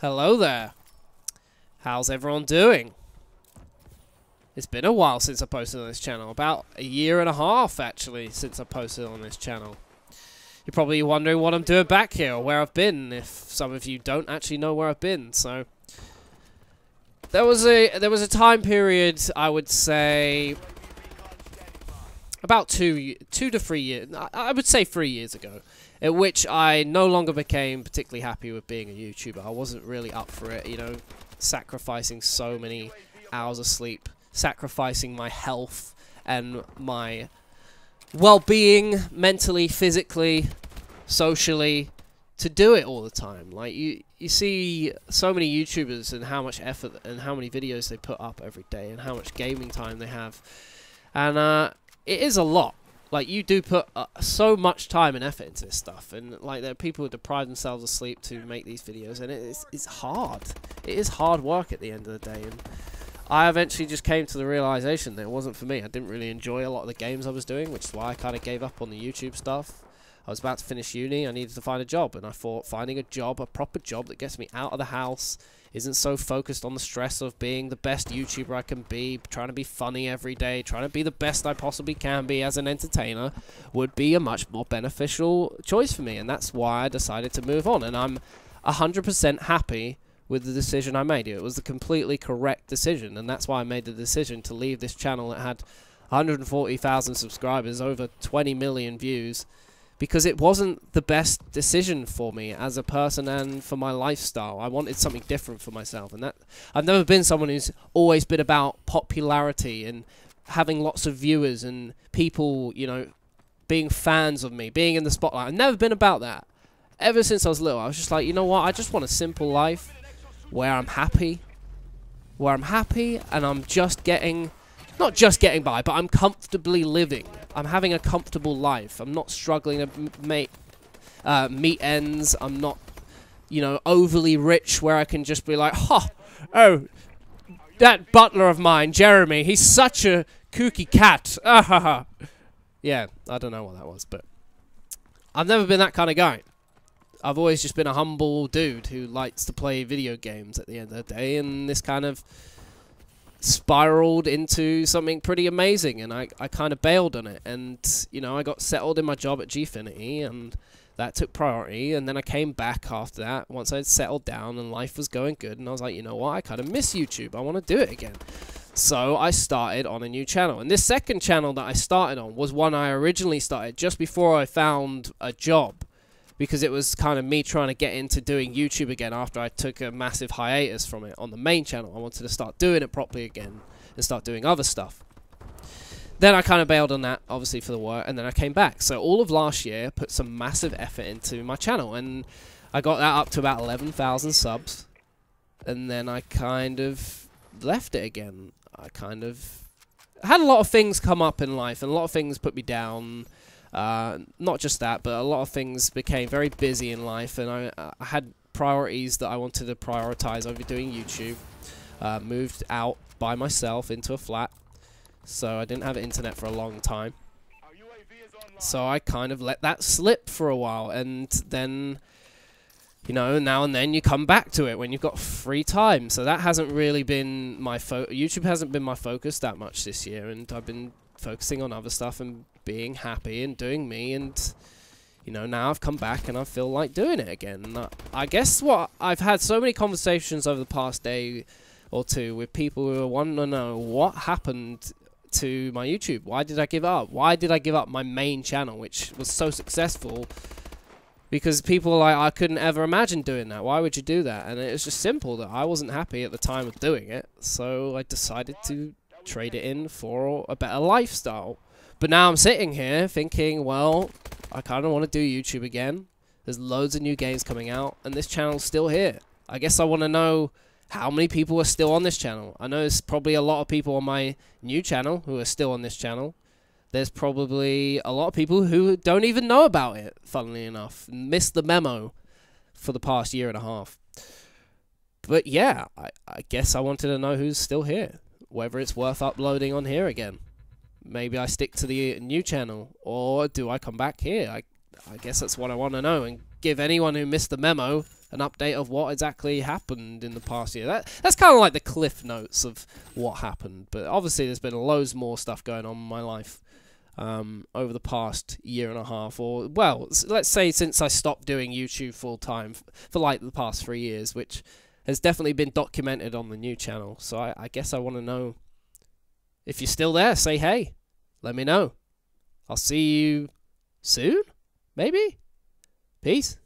Hello there. How's everyone doing? It's been a while since I posted on this channel. About a year and a half, actually, since I posted on this channel. You're probably wondering what I'm doing back here, or where I've been, if some of you don't actually know where I've been. So, there was a time period, I would say, about 2 to 3 years, I would say 3 years ago, at which I no longer became particularly happy with being a YouTuber. I wasn't really up for it, you know, sacrificing so many hours of sleep, sacrificing my health and my well-being, mentally, physically, socially, to do it all the time. Like, you see so many YouTubers and how much effort and how many videos they put up every day and how much gaming time they have. And, it is a lot. Like, you do put so much time and effort into this stuff, and like there are people who deprive themselves of sleep to make these videos, and it's hard. It is hard work at the end of the day, and I eventually just came to the realization that it wasn't for me. I didn't really enjoy a lot of the games I was doing, which is why I kind of gave up on the YouTube stuff. I was about to finish uni, I needed to find a job, and I thought finding a job, a proper job that gets me out of the house, isn't so focused on the stress of being the best YouTuber I can be, trying to be funny every day, trying to be the best I possibly can be as an entertainer, would be a much more beneficial choice for me, and that's why I decided to move on, and I'm 100% happy with the decision I made. It was the completely correct decision, and that's why I made the decision to leave this channel that had 140,000 subscribers, over 20 million views, because it wasn't the best decision for me as a person and for my lifestyle. I wanted something different for myself, and that I've never been someone who's always been about popularity and having lots of viewers and people, you know, being fans of me, being in the spotlight. I've never been about that. Ever since I was little, I was just like, you know what, I just want a simple life where I'm happy, and I'm just getting, not just getting by, but I'm comfortably living. I'm having a comfortable life. I'm not struggling to make meet ends. I'm not, you know, overly rich where I can just be like, oh, that butler of mine, Jeremy, he's such a kooky cat. Yeah, I don't know what that was, but I've never been that kind of guy. I've always just been a humble dude who likes to play video games at the end of the day, and this kind of spiraled into something pretty amazing, and I kind of bailed on it, and you know, I got settled in my job at Gfinity, and that took priority, and then I came back after that once I'd settled down and life was going good, and I was like, you know what, I kind of miss YouTube, I want to do it again. So I started on a new channel, and this second channel that I started on was one I originally started just before I found a job, because it was kind of me trying to get into doing YouTube again after I took a massive hiatus from it on the main channel. I wanted to start doing it properly again and start doing other stuff. Then I kind of bailed on that, obviously, for the work, and then I came back. So all of last year, put some massive effort into my channel, and I got that up to about 11,000 subs, and then I kind of left it again. I kind of had a lot of things come up in life, and a lot of things put me down. Not just that, but a lot of things became very busy in life, and I had priorities that I wanted to prioritize over doing YouTube. Moved out by myself into a flat, so I didn't have internet for a long time. So I kind of let that slip for a while, and then, you know, now and then you come back to it when you've got free time. So that hasn't really been my YouTube hasn't been my focus that much this year, and I've been focusing on other stuff and being happy and doing me, and you know, now I've come back and I feel like doing it again. And I guess what I've had so many conversations over the past day or two with people who want to know what happened to my YouTube. Why did I give up? Why did I give up my main channel, which was so successful? Because people were like, I couldn't ever imagine doing that. Why would you do that? And it was just simple that I wasn't happy at the time of doing it, so I decided to trade it in for a better lifestyle. But now I'm sitting here thinking, well, I kind of want to do YouTube again. There's loads of new games coming out, and this channel's still here. I guess I want to know how many people are still on this channel. I know there's probably a lot of people on my new channel who are still on this channel. There's probably a lot of people who don't even know about it, funnily enough. Missed the memo for the past year and a half. But yeah, I guess I wanted to know who's still here. Whether it's worth uploading on here again. Maybe I stick to the new channel, or do I come back here? I guess that's what I want to know, and give anyone who missed the memo an update of what exactly happened in the past year. That's kind of like the cliff notes of what happened. But obviously there's been loads more stuff going on in my life over the past year and a half, or, well, let's say since I stopped doing YouTube full-time for like the past 3 years, which has definitely been documented on the new channel. So I guess I want to know, if you're still there, say hey. Let me know. I'll see you soon, maybe? Peace.